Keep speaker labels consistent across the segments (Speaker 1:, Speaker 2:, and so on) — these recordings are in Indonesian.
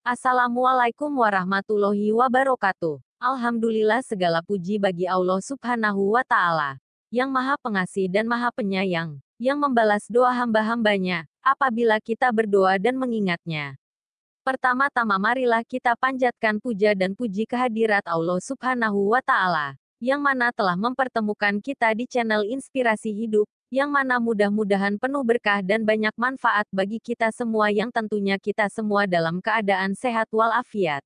Speaker 1: Assalamualaikum warahmatullahi wabarakatuh. Alhamdulillah, segala puji bagi Allah Subhanahu wa Ta'ala, yang Maha Pengasih dan Maha Penyayang, yang membalas doa hamba-hambanya apabila kita berdoa dan mengingatnya. Pertama-tama marilah kita panjatkan puja dan puji kehadirat Allah Subhanahu wa Ta'ala, yang mana telah mempertemukan kita di channel Inspirasi Hidup, yang mana mudah-mudahan penuh berkah dan banyak manfaat bagi kita semua, yang tentunya kita semua dalam keadaan sehat walafiat.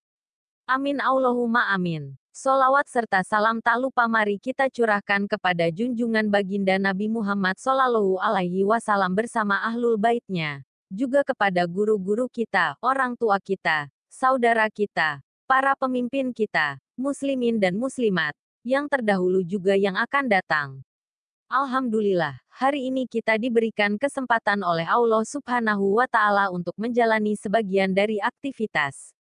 Speaker 1: Amin Allahumma amin. Solawat serta salam tak lupa mari kita curahkan kepada junjungan baginda Nabi Muhammad Shallallahu Alaihi Wasallam bersama ahlul baitnya, juga kepada guru-guru kita, orang tua kita, saudara kita, para pemimpin kita, muslimin dan muslimat, yang terdahulu juga yang akan datang. Alhamdulillah, hari ini kita diberikan kesempatan oleh Allah Subhanahu wa Ta'ala untuk menjalani sebagian dari aktivitas.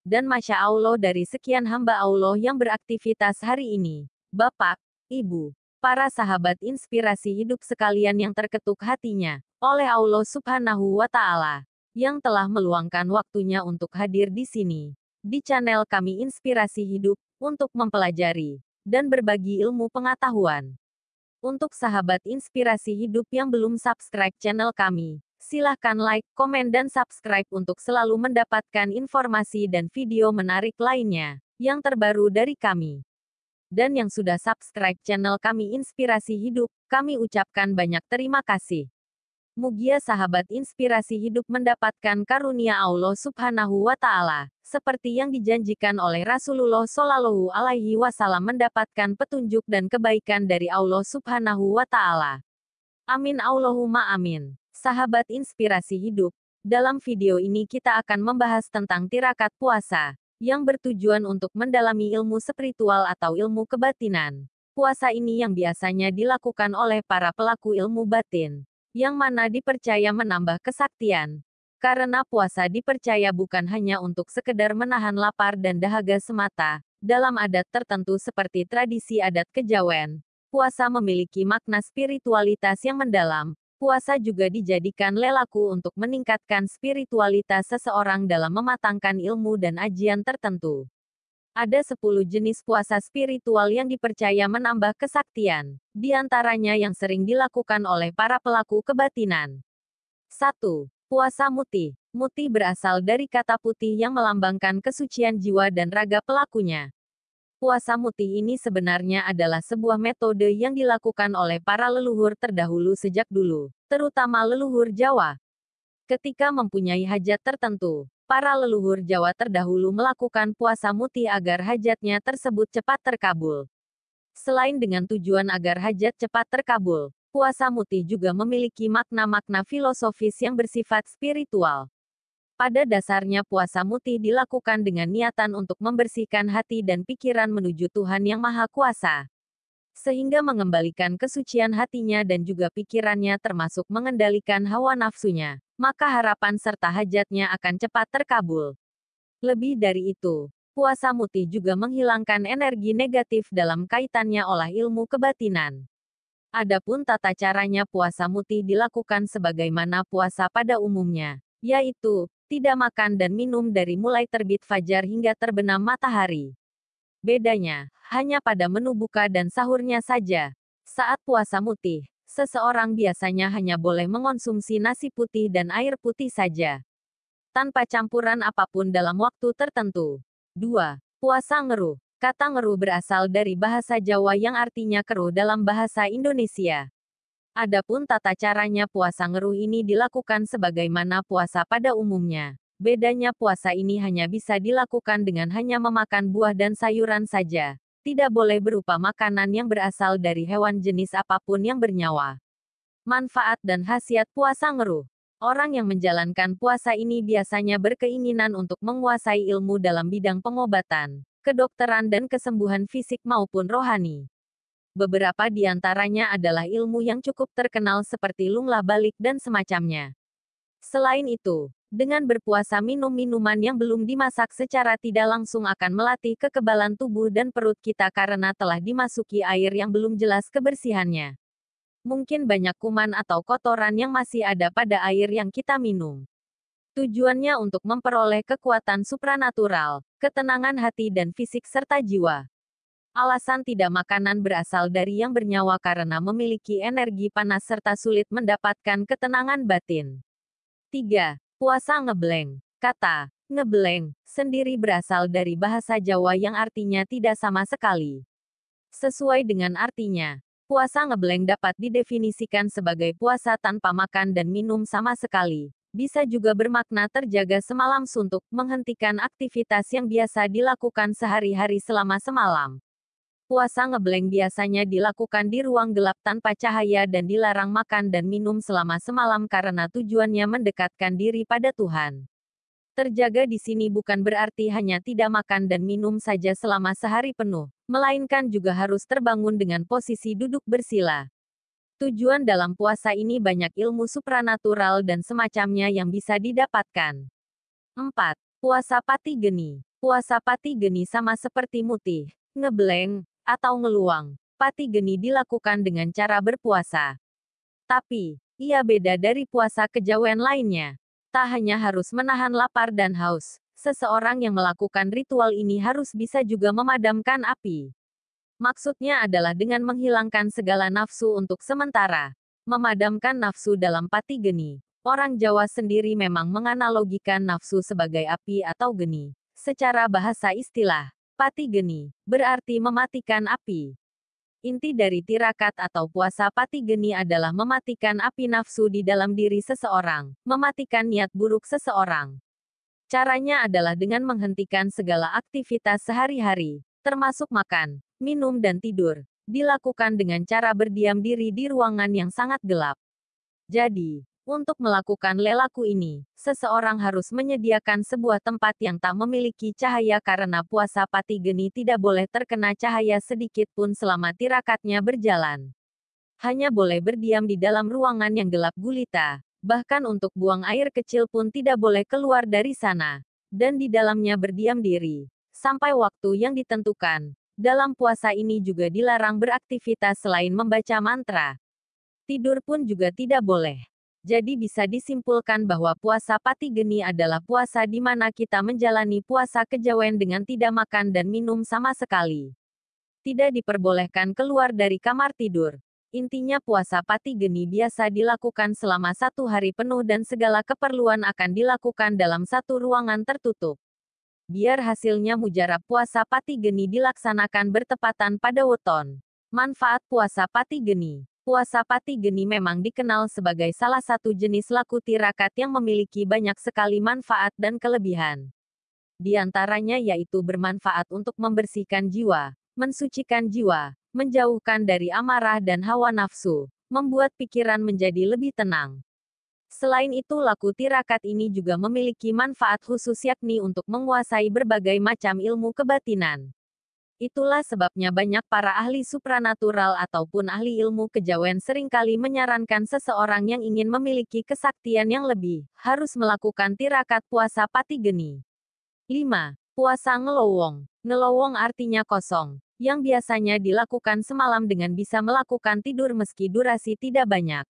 Speaker 1: Dan Masya Allah, dari sekian hamba Allah yang beraktivitas hari ini, Bapak, Ibu, para sahabat inspirasi hidup sekalian yang terketuk hatinya oleh Allah Subhanahu wa Ta'ala, yang telah meluangkan waktunya untuk hadir di sini, di channel kami Inspirasi Hidup, untuk mempelajari dan berbagi ilmu pengetahuan. Untuk sahabat inspirasi hidup yang belum subscribe channel kami, silahkan like, komen, dan subscribe untuk selalu mendapatkan informasi dan video menarik lainnya, yang terbaru dari kami. Dan yang sudah subscribe channel kami Inspirasi Hidup, kami ucapkan banyak terima kasih. Mugia sahabat inspirasi hidup mendapatkan karunia Allah Subhanahu wa Ta'ala, seperti yang dijanjikan oleh Rasulullah Shallallahu Alaihi Wasallam, mendapatkan petunjuk dan kebaikan dari Allah Subhanahu wa Ta'ala. Amin Allahumma amin. Sahabat inspirasi hidup, dalam video ini kita akan membahas tentang tirakat puasa, yang bertujuan untuk mendalami ilmu spiritual atau ilmu kebatinan. Puasa ini yang biasanya dilakukan oleh para pelaku ilmu batin, yang mana dipercaya menambah kesaktian. Karena puasa dipercaya bukan hanya untuk sekedar menahan lapar dan dahaga semata. Dalam adat tertentu seperti tradisi adat Kejawen, puasa memiliki makna spiritualitas yang mendalam. Puasa juga dijadikan lelaku untuk meningkatkan spiritualitas seseorang dalam mematangkan ilmu dan ajian tertentu. Ada 10 jenis puasa spiritual yang dipercaya menambah kesaktian, di antaranya yang sering dilakukan oleh para pelaku kebatinan. 1. Puasa muti. Muti berasal dari kata putih yang melambangkan kesucian jiwa dan raga pelakunya. Puasa muti ini sebenarnya adalah sebuah metode yang dilakukan oleh para leluhur terdahulu sejak dulu, terutama leluhur Jawa. Ketika mempunyai hajat tertentu, para leluhur Jawa terdahulu melakukan puasa muti agar hajatnya tersebut cepat terkabul. Selain dengan tujuan agar hajat cepat terkabul, puasa muti juga memiliki makna-makna filosofis yang bersifat spiritual. Pada dasarnya puasa muti dilakukan dengan niatan untuk membersihkan hati dan pikiran menuju Tuhan Yang Maha Kuasa, sehingga mengembalikan kesucian hatinya dan juga pikirannya, termasuk mengendalikan hawa nafsunya, maka harapan serta hajatnya akan cepat terkabul. Lebih dari itu, puasa muti juga menghilangkan energi negatif dalam kaitannya oleh ilmu kebatinan. Adapun tata caranya puasa muti dilakukan sebagaimana puasa pada umumnya, yaitu tidak makan dan minum dari mulai terbit fajar hingga terbenam matahari. Bedanya, hanya pada menu buka dan sahurnya saja. Saat puasa muti, seseorang biasanya hanya boleh mengonsumsi nasi putih dan air putih saja, tanpa campuran apapun dalam waktu tertentu. 2. Puasa ngeruh. Kata ngeruh berasal dari bahasa Jawa yang artinya keruh dalam bahasa Indonesia. Adapun tata caranya puasa ngeruh ini dilakukan sebagaimana puasa pada umumnya. Bedanya puasa ini hanya bisa dilakukan dengan hanya memakan buah dan sayuran saja. Tidak boleh berupa makanan yang berasal dari hewan jenis apapun yang bernyawa. Manfaat dan khasiat puasa ngeruh. Orang yang menjalankan puasa ini biasanya berkeinginan untuk menguasai ilmu dalam bidang pengobatan, kedokteran dan kesembuhan fisik maupun rohani. Beberapa di antaranya adalah ilmu yang cukup terkenal seperti lunglah balik dan semacamnya. Selain itu, dengan berpuasa minum minuman yang belum dimasak secara tidak langsung akan melatih kekebalan tubuh dan perut kita karena telah dimasuki air yang belum jelas kebersihannya. Mungkin banyak kuman atau kotoran yang masih ada pada air yang kita minum. Tujuannya untuk memperoleh kekuatan supranatural, ketenangan hati dan fisik serta jiwa. Alasan tidak makanan berasal dari yang bernyawa karena memiliki energi panas serta sulit mendapatkan ketenangan batin. 3. Puasa ngeblank. Kata ngeblank sendiri berasal dari bahasa Jawa yang artinya tidak sama sekali. Sesuai dengan artinya, puasa ngeblank dapat didefinisikan sebagai puasa tanpa makan dan minum sama sekali. Bisa juga bermakna terjaga semalam suntuk, menghentikan aktivitas yang biasa dilakukan sehari-hari selama semalam. Puasa ngeblank biasanya dilakukan di ruang gelap tanpa cahaya dan dilarang makan dan minum selama semalam karena tujuannya mendekatkan diri pada Tuhan. Terjaga di sini bukan berarti hanya tidak makan dan minum saja selama sehari penuh, melainkan juga harus terbangun dengan posisi duduk bersila. Tujuan dalam puasa ini banyak ilmu supranatural dan semacamnya yang bisa didapatkan. 4. Puasa pati geni. Puasa pati geni sama seperti mutih, ngeblank, atau ngeluang. Pati geni dilakukan dengan cara berpuasa. Tapi, ia beda dari puasa kejawen lainnya. Tak hanya harus menahan lapar dan haus, seseorang yang melakukan ritual ini harus bisa juga memadamkan api. Maksudnya adalah dengan menghilangkan segala nafsu untuk sementara. Memadamkan nafsu dalam pati geni. Orang Jawa sendiri memang menganalogikan nafsu sebagai api atau geni. Secara bahasa istilah, pati geni berarti mematikan api. Inti dari tirakat atau puasa pati geni adalah mematikan api nafsu di dalam diri seseorang, mematikan niat buruk seseorang. Caranya adalah dengan menghentikan segala aktivitas sehari-hari, termasuk makan, minum dan tidur, dilakukan dengan cara berdiam diri di ruangan yang sangat gelap. Jadi, untuk melakukan lelaku ini, seseorang harus menyediakan sebuah tempat yang tak memiliki cahaya karena puasa pati geni tidak boleh terkena cahaya sedikit pun selama tirakatnya berjalan. Hanya boleh berdiam di dalam ruangan yang gelap gulita, bahkan untuk buang air kecil pun tidak boleh keluar dari sana, dan di dalamnya berdiam diri, sampai waktu yang ditentukan. Dalam puasa ini juga dilarang beraktivitas selain membaca mantra. Tidur pun juga tidak boleh. Jadi bisa disimpulkan bahwa puasa pati geni adalah puasa di mana kita menjalani puasa kejawen dengan tidak makan dan minum sama sekali. Tidak diperbolehkan keluar dari kamar tidur. Intinya puasa pati geni biasa dilakukan selama 1 hari penuh dan segala keperluan akan dilakukan dalam satu ruangan tertutup. Biar hasilnya mujarab puasa pati geni dilaksanakan bertepatan pada weton. Manfaat puasa pati geni. Puasa pati geni memang dikenal sebagai salah satu jenis laku tirakat yang memiliki banyak sekali manfaat dan kelebihan. Di antaranya yaitu bermanfaat untuk membersihkan jiwa, mensucikan jiwa, menjauhkan dari amarah dan hawa nafsu, membuat pikiran menjadi lebih tenang. Selain itu laku tirakat ini juga memiliki manfaat khusus yakni untuk menguasai berbagai macam ilmu kebatinan. Itulah sebabnya banyak para ahli supranatural ataupun ahli ilmu kejawen seringkali menyarankan seseorang yang ingin memiliki kesaktian yang lebih, harus melakukan tirakat puasa pati geni. 5. Puasa ngelowong. Ngelowong artinya kosong, yang biasanya dilakukan semalam dengan bisa melakukan tidur meski durasi tidak banyak.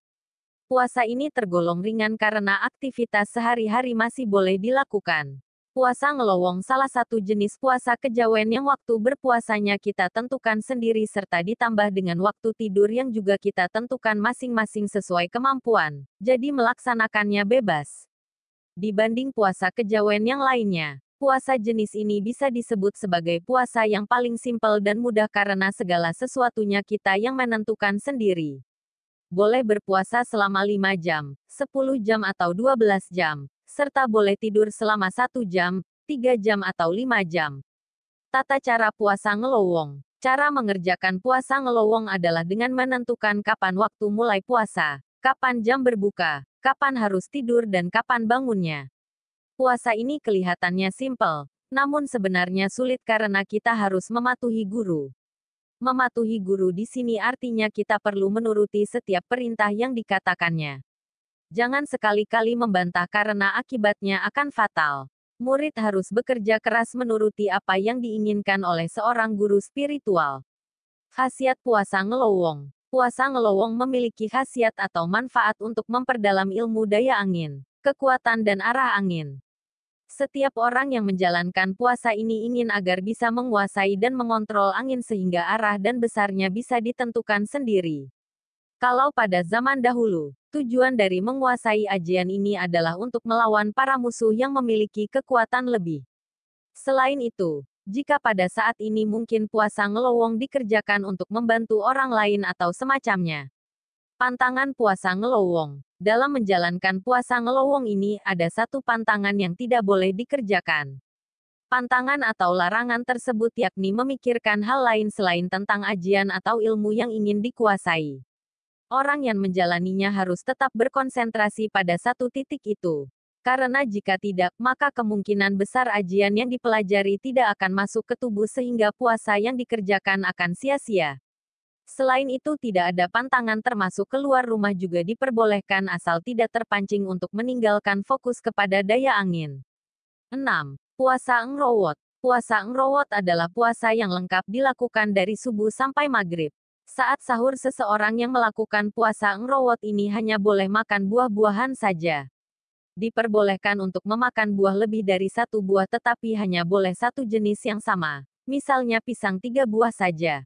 Speaker 1: Puasa ini tergolong ringan karena aktivitas sehari-hari masih boleh dilakukan. Puasa ngelowong salah satu jenis puasa kejawen yang waktu berpuasanya kita tentukan sendiri serta ditambah dengan waktu tidur yang juga kita tentukan masing-masing sesuai kemampuan, jadi melaksanakannya bebas. Dibanding puasa kejawen yang lainnya, puasa jenis ini bisa disebut sebagai puasa yang paling simpel dan mudah karena segala sesuatunya kita yang menentukan sendiri. Boleh berpuasa selama 5 jam, 10 jam atau 12 jam, serta boleh tidur selama 1 jam, 3 jam atau 5 jam. Tata cara puasa ngelowong. Cara mengerjakan puasa ngelowong adalah dengan menentukan kapan waktu mulai puasa, kapan jam berbuka, kapan harus tidur dan kapan bangunnya. Puasa ini kelihatannya simpel, namun sebenarnya sulit karena kita harus mematuhi guru. Mematuhi guru di sini artinya kita perlu menuruti setiap perintah yang dikatakannya. Jangan sekali-kali membantah karena akibatnya akan fatal. Murid harus bekerja keras menuruti apa yang diinginkan oleh seorang guru spiritual. Khasiat puasa ngelowong. Puasa ngelowong memiliki khasiat atau manfaat untuk memperdalam ilmu daya angin, kekuatan dan arah angin. Setiap orang yang menjalankan puasa ini ingin agar bisa menguasai dan mengontrol angin sehingga arah dan besarnya bisa ditentukan sendiri. Kalau pada zaman dahulu, tujuan dari menguasai ajian ini adalah untuk melawan para musuh yang memiliki kekuatan lebih. Selain itu, jika pada saat ini mungkin puasa ngelowong dikerjakan untuk membantu orang lain atau semacamnya. Pantangan puasa ngelowong. Dalam menjalankan puasa ngelowong ini ada satu pantangan yang tidak boleh dikerjakan. Pantangan atau larangan tersebut yakni memikirkan hal lain selain tentang ajian atau ilmu yang ingin dikuasai. Orang yang menjalaninya harus tetap berkonsentrasi pada satu titik itu. Karena jika tidak, maka kemungkinan besar ajian yang dipelajari tidak akan masuk ke tubuh sehingga puasa yang dikerjakan akan sia-sia. Selain itu tidak ada pantangan termasuk keluar rumah juga diperbolehkan asal tidak terpancing untuk meninggalkan fokus kepada daya angin. 6. Puasa Ngrowot. Puasa Ngrowot adalah puasa yang lengkap dilakukan dari subuh sampai maghrib. Saat sahur seseorang yang melakukan puasa Ngrowot ini hanya boleh makan buah-buahan saja. Diperbolehkan untuk memakan buah lebih dari satu buah tetapi hanya boleh satu jenis yang sama. Misalnya pisang 3 buah saja.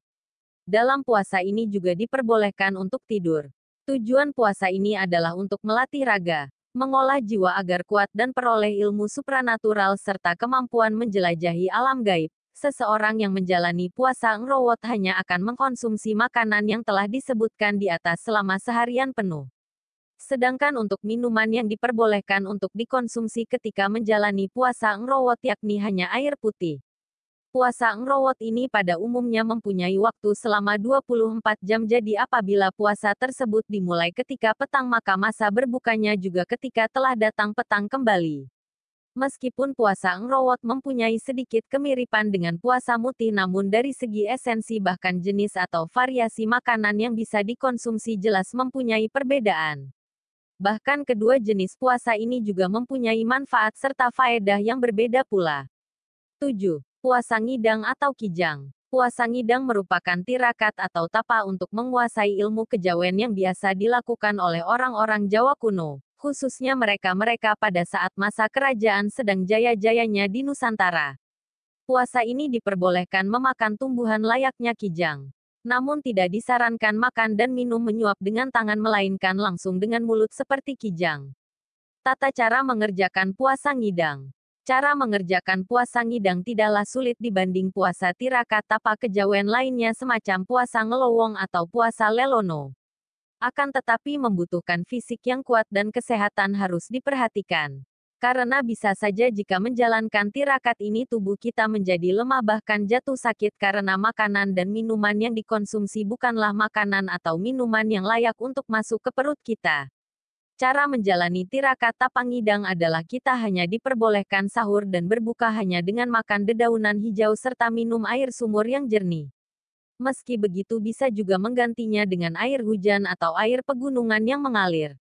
Speaker 1: Dalam puasa ini juga diperbolehkan untuk tidur. Tujuan puasa ini adalah untuk melatih raga, mengolah jiwa agar kuat dan peroleh ilmu supranatural serta kemampuan menjelajahi alam gaib. Seseorang yang menjalani puasa Ngrowot hanya akan mengkonsumsi makanan yang telah disebutkan di atas selama seharian penuh. Sedangkan untuk minuman yang diperbolehkan untuk dikonsumsi ketika menjalani puasa Ngrowot yakni hanya air putih. Puasa Ngrowot ini pada umumnya mempunyai waktu selama 24 jam jadi apabila puasa tersebut dimulai ketika petang maka masa berbukanya juga ketika telah datang petang kembali. Meskipun puasa Ngrowot mempunyai sedikit kemiripan dengan puasa mutih namun dari segi esensi bahkan jenis atau variasi makanan yang bisa dikonsumsi jelas mempunyai perbedaan. Bahkan kedua jenis puasa ini juga mempunyai manfaat serta faedah yang berbeda pula. 7. Puasa Ngidang atau Kijang. Puasa Ngidang merupakan tirakat atau tapa untuk menguasai ilmu kejawen yang biasa dilakukan oleh orang-orang Jawa kuno, khususnya mereka-mereka pada saat masa kerajaan sedang jaya-jayanya di Nusantara. Puasa ini diperbolehkan memakan tumbuhan layaknya kijang. Namun tidak disarankan makan dan minum menyuap dengan tangan melainkan langsung dengan mulut seperti kijang. Tata cara mengerjakan puasa Ngidang. Cara mengerjakan puasa Ngidang tidaklah sulit dibanding puasa tirakat tapa kejawen lainnya semacam puasa Ngelowong atau puasa Lelono. Akan tetapi membutuhkan fisik yang kuat dan kesehatan harus diperhatikan. Karena bisa saja jika menjalankan tirakat ini tubuh kita menjadi lemah bahkan jatuh sakit karena makanan dan minuman yang dikonsumsi bukanlah makanan atau minuman yang layak untuk masuk ke perut kita. Cara menjalani tirakat tapa Ngidang adalah kita hanya diperbolehkan sahur dan berbuka hanya dengan makan dedaunan hijau serta minum air sumur yang jernih. Meski begitu bisa juga menggantinya dengan air hujan atau air pegunungan yang mengalir.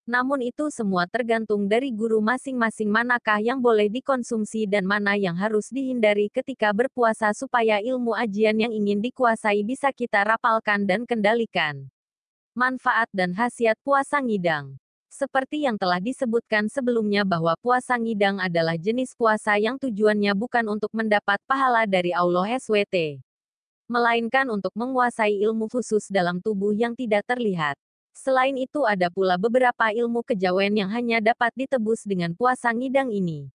Speaker 1: Namun itu semua tergantung dari guru masing-masing manakah yang boleh dikonsumsi dan mana yang harus dihindari ketika berpuasa supaya ilmu ajian yang ingin dikuasai bisa kita rapalkan dan kendalikan. Manfaat dan khasiat puasa Ngidang. Seperti yang telah disebutkan sebelumnya bahwa puasa Ngidang adalah jenis puasa yang tujuannya bukan untuk mendapat pahala dari Allah SWT. Melainkan untuk menguasai ilmu khusus dalam tubuh yang tidak terlihat. Selain itu ada pula beberapa ilmu kejawen yang hanya dapat ditebus dengan puasa Ngidang ini.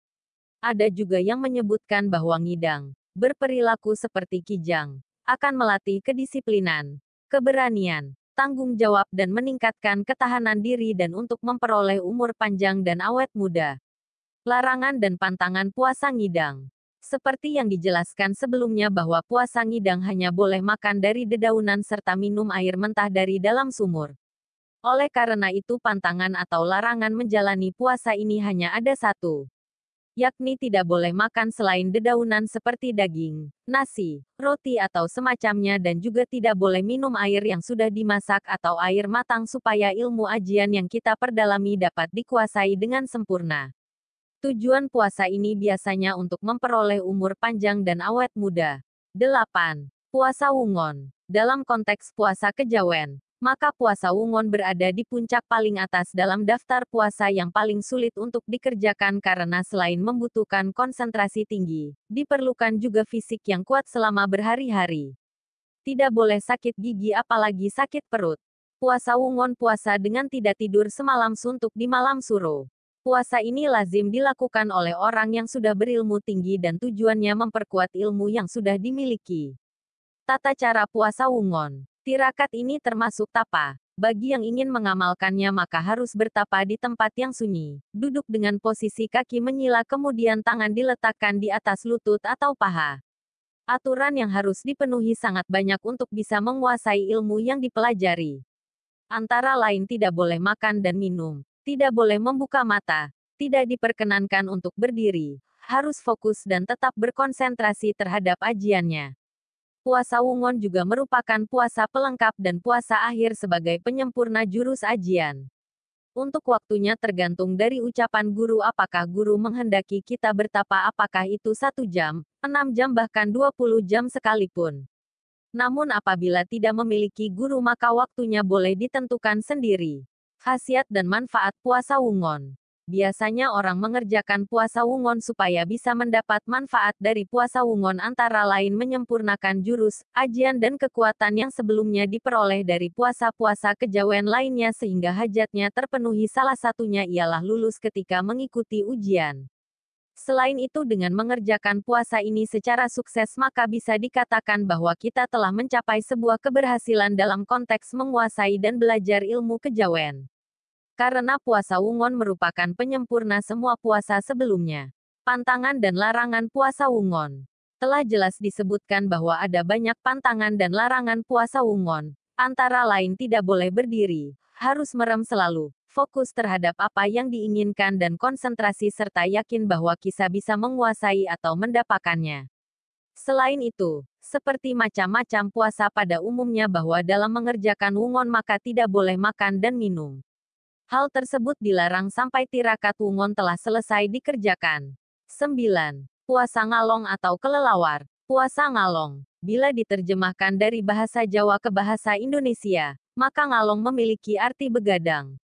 Speaker 1: Ada juga yang menyebutkan bahwa Ngidang, berperilaku seperti kijang, akan melatih kedisiplinan, keberanian, tanggung jawab dan meningkatkan ketahanan diri dan untuk memperoleh umur panjang dan awet muda. Larangan dan pantangan puasa Ngidang. Seperti yang dijelaskan sebelumnya bahwa puasa Ngidang hanya boleh makan dari dedaunan serta minum air mentah dari dalam sumur. Oleh karena itu pantangan atau larangan menjalani puasa ini hanya ada satu. Yakni tidak boleh makan selain dedaunan seperti daging, nasi, roti atau semacamnya dan juga tidak boleh minum air yang sudah dimasak atau air matang supaya ilmu ajian yang kita perdalami dapat dikuasai dengan sempurna. Tujuan puasa ini biasanya untuk memperoleh umur panjang dan awet muda. 8. Puasa Wungon. Dalam konteks puasa kejawen, maka puasa Wungon berada di puncak paling atas dalam daftar puasa yang paling sulit untuk dikerjakan karena selain membutuhkan konsentrasi tinggi, diperlukan juga fisik yang kuat selama berhari-hari. Tidak boleh sakit gigi apalagi sakit perut. Puasa Wungon puasa dengan tidak tidur semalam suntuk di malam suro. Puasa ini lazim dilakukan oleh orang yang sudah berilmu tinggi dan tujuannya memperkuat ilmu yang sudah dimiliki. Tata cara puasa Wungon. Tirakat ini termasuk tapa. Bagi yang ingin mengamalkannya maka harus bertapa di tempat yang sunyi. Duduk dengan posisi kaki menyila kemudian tangan diletakkan di atas lutut atau paha. Aturan yang harus dipenuhi sangat banyak untuk bisa menguasai ilmu yang dipelajari. Antara lain tidak boleh makan dan minum, tidak boleh membuka mata, tidak diperkenankan untuk berdiri, harus fokus dan tetap berkonsentrasi terhadap ajiannya. Puasa Wungon juga merupakan puasa pelengkap dan puasa akhir sebagai penyempurna jurus ajian. Untuk waktunya tergantung dari ucapan guru apakah guru menghendaki kita bertapa apakah itu 1 jam, 6 jam bahkan 20 jam sekalipun. Namun apabila tidak memiliki guru maka waktunya boleh ditentukan sendiri. Khasiat dan manfaat puasa Wungon. Biasanya orang mengerjakan puasa Wungon supaya bisa mendapat manfaat dari puasa Wungon antara lain menyempurnakan jurus, ajian dan kekuatan yang sebelumnya diperoleh dari puasa-puasa kejawen lainnya sehingga hajatnya terpenuhi salah satunya ialah lulus ketika mengikuti ujian. Selain itu dengan mengerjakan puasa ini secara sukses maka bisa dikatakan bahwa kita telah mencapai sebuah keberhasilan dalam konteks menguasai dan belajar ilmu kejawen. Karena puasa Wungon merupakan penyempurna semua puasa sebelumnya. Pantangan dan larangan puasa Wungon. Telah jelas disebutkan bahwa ada banyak pantangan dan larangan puasa Wungon. Antara lain tidak boleh berdiri, harus merem selalu, fokus terhadap apa yang diinginkan dan konsentrasi serta yakin bahwa kita bisa menguasai atau mendapatkannya. Selain itu, seperti macam-macam puasa pada umumnya bahwa dalam mengerjakan Wungon maka tidak boleh makan dan minum. Hal tersebut dilarang sampai tirakat Wungon telah selesai dikerjakan. 9. Puasa Ngalong atau kelelawar. Puasa Ngalong. Bila diterjemahkan dari bahasa Jawa ke bahasa Indonesia, maka Ngalong memiliki arti begadang.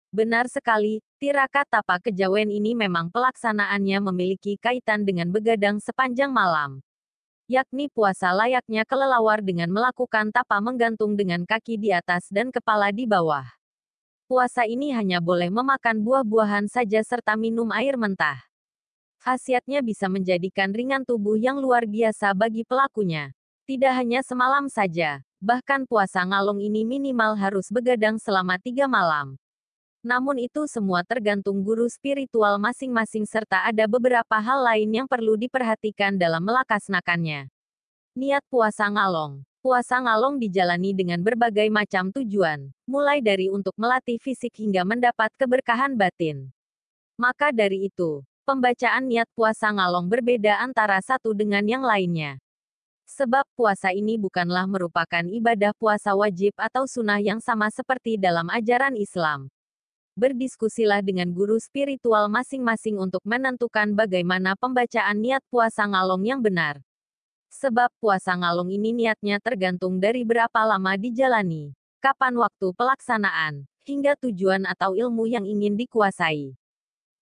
Speaker 1: Benar sekali, tirakat tapa kejawen ini memang pelaksanaannya memiliki kaitan dengan begadang sepanjang malam. Yakni puasa layaknya kelelawar dengan melakukan tapa menggantung dengan kaki di atas dan kepala di bawah. Puasa ini hanya boleh memakan buah-buahan saja serta minum air mentah. Khasiatnya bisa menjadikan ringan tubuh yang luar biasa bagi pelakunya. Tidak hanya semalam saja, bahkan puasa Ngalong ini minimal harus begadang selama 3 malam. Namun itu semua tergantung guru spiritual masing-masing serta ada beberapa hal lain yang perlu diperhatikan dalam melaksanakannya. Niat puasa Ngalong. Puasa Ngalong dijalani dengan berbagai macam tujuan, mulai dari untuk melatih fisik hingga mendapat keberkahan batin. Maka dari itu, pembacaan niat puasa Ngalong berbeda antara satu dengan yang lainnya. Sebab puasa ini bukanlah merupakan ibadah puasa wajib atau sunnah yang sama seperti dalam ajaran Islam. Berdiskusilah dengan guru spiritual masing-masing untuk menentukan bagaimana pembacaan niat puasa Ngalong yang benar. Sebab puasa Ngalong ini niatnya tergantung dari berapa lama dijalani, kapan waktu pelaksanaan, hingga tujuan atau ilmu yang ingin dikuasai.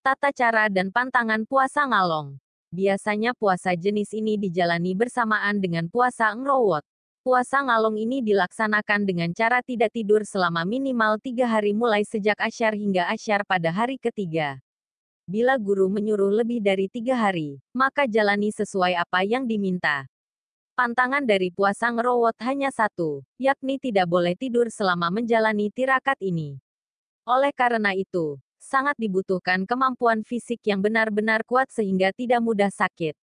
Speaker 1: Tata cara dan pantangan puasa Ngalong. Biasanya puasa jenis ini dijalani bersamaan dengan puasa Ngrowot. Puasa Ngalong ini dilaksanakan dengan cara tidak tidur selama minimal 3 hari mulai sejak asyar hingga asyar pada hari ketiga. Bila guru menyuruh lebih dari 3 hari, maka jalani sesuai apa yang diminta. Pantangan dari puasa Ngrowot hanya satu, yakni tidak boleh tidur selama menjalani tirakat ini. Oleh karena itu, sangat dibutuhkan kemampuan fisik yang benar-benar kuat sehingga tidak mudah sakit.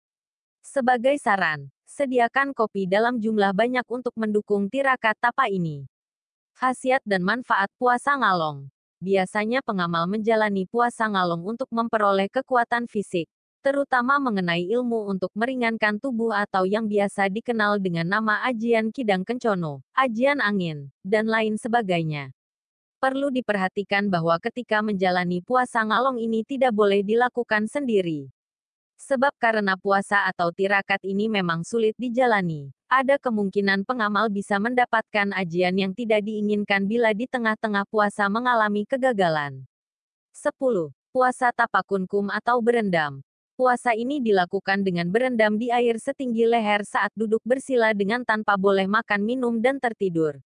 Speaker 1: Sebagai saran, sediakan kopi dalam jumlah banyak untuk mendukung tirakat tapa ini. Khasiat dan manfaat puasa Ngalong. Biasanya pengamal menjalani puasa Ngalong untuk memperoleh kekuatan fisik, terutama mengenai ilmu untuk meringankan tubuh atau yang biasa dikenal dengan nama ajian Kidang Kencono, ajian angin, dan lain sebagainya. Perlu diperhatikan bahwa ketika menjalani puasa Ngalong ini tidak boleh dilakukan sendiri. Sebab karena puasa atau tirakat ini memang sulit dijalani, Ada kemungkinan pengamal bisa mendapatkan ajian yang tidak diinginkan bila di tengah-tengah puasa mengalami kegagalan. 10. Puasa tapakunkum atau berendam. Puasa ini dilakukan dengan berendam di air setinggi leher saat duduk bersila dengan tanpa boleh makan minum dan tertidur.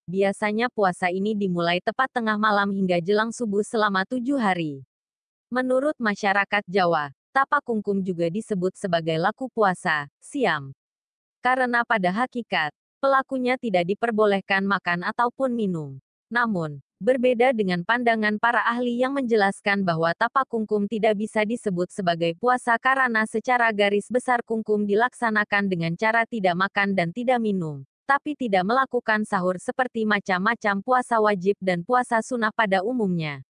Speaker 1: Biasanya puasa ini dimulai tepat tengah malam hingga jelang subuh selama 7 hari. Menurut masyarakat Jawa, tapakungkum juga disebut sebagai laku puasa, siam. Karena pada hakikat, pelakunya tidak diperbolehkan makan ataupun minum. Namun, berbeda dengan pandangan para ahli yang menjelaskan bahwa tapakungkum tidak bisa disebut sebagai puasa karena secara garis besar kungkum dilaksanakan dengan cara tidak makan dan tidak minum, tapi tidak melakukan sahur seperti macam-macam puasa wajib dan puasa sunnah pada umumnya.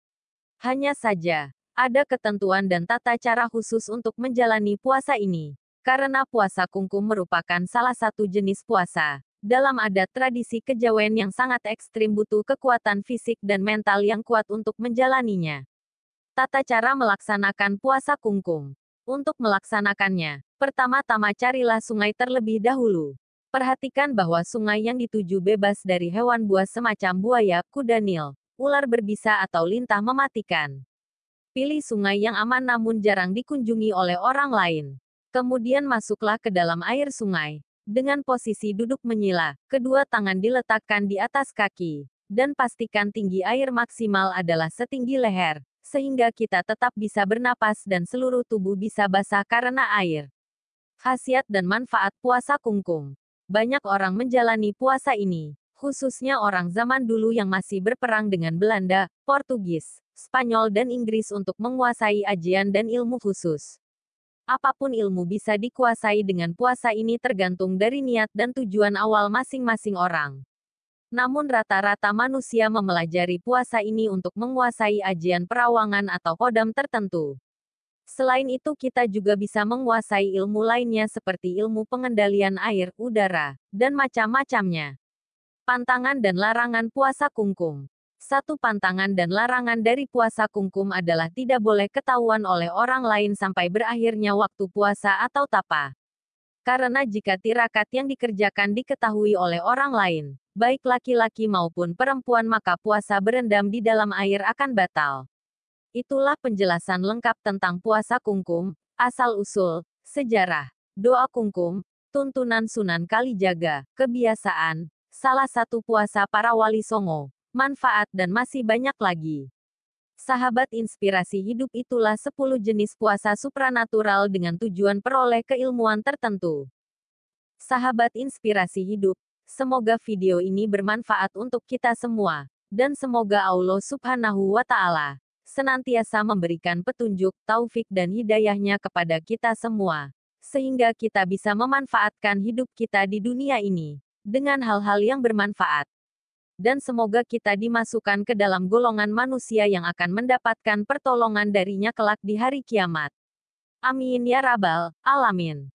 Speaker 1: Hanya saja, ada ketentuan dan tata cara khusus untuk menjalani puasa ini. Karena puasa kungkum merupakan salah satu jenis puasa, dalam adat tradisi kejawen yang sangat ekstrim butuh kekuatan fisik dan mental yang kuat untuk menjalaninya. Tata cara melaksanakan puasa kungkum. Untuk melaksanakannya, pertama-tama carilah sungai terlebih dahulu. Perhatikan bahwa sungai yang dituju bebas dari hewan buas semacam buaya, kuda nil, ular berbisa atau lintah mematikan. Pilih sungai yang aman namun jarang dikunjungi oleh orang lain. Kemudian masuklah ke dalam air sungai. Dengan posisi duduk menyila, kedua tangan diletakkan di atas kaki. Dan pastikan tinggi air maksimal adalah setinggi leher, sehingga kita tetap bisa bernapas dan seluruh tubuh bisa basah karena air. Khasiat dan manfaat puasa kungkum. Banyak orang menjalani puasa ini, khususnya orang zaman dulu yang masih berperang dengan Belanda, Portugis, Spanyol dan Inggris untuk menguasai ajian dan ilmu khusus. Apapun ilmu bisa dikuasai dengan puasa ini tergantung dari niat dan tujuan awal masing-masing orang. Namun rata-rata manusia mempelajari puasa ini untuk menguasai ajian perawangan atau kodam tertentu. Selain itu kita juga bisa menguasai ilmu lainnya seperti ilmu pengendalian air, udara, dan macam-macamnya. Pantangan dan larangan puasa kungkum. Satu pantangan dan larangan dari puasa kungkum adalah tidak boleh ketahuan oleh orang lain sampai berakhirnya waktu puasa atau tapa. Karena jika tirakat yang dikerjakan diketahui oleh orang lain, baik laki-laki maupun perempuan maka puasa berendam di dalam air akan batal. Itulah penjelasan lengkap tentang puasa kungkum, asal-usul, sejarah, doa kungkum, tuntunan Sunan Kalijaga, kebiasaan, salah satu puasa para wali Songo, manfaat dan masih banyak lagi. Sahabat inspirasi hidup, itulah 10 jenis puasa supranatural dengan tujuan peroleh keilmuan tertentu. Sahabat inspirasi hidup, semoga video ini bermanfaat untuk kita semua, dan semoga Allah Subhanahu wa Ta'ala senantiasa memberikan petunjuk, taufik dan hidayahnya kepada kita semua, sehingga kita bisa memanfaatkan hidup kita di dunia ini dengan hal-hal yang bermanfaat. Dan semoga kita dimasukkan ke dalam golongan manusia yang akan mendapatkan pertolongan darinya kelak di hari kiamat. Amin ya rabbal alamin.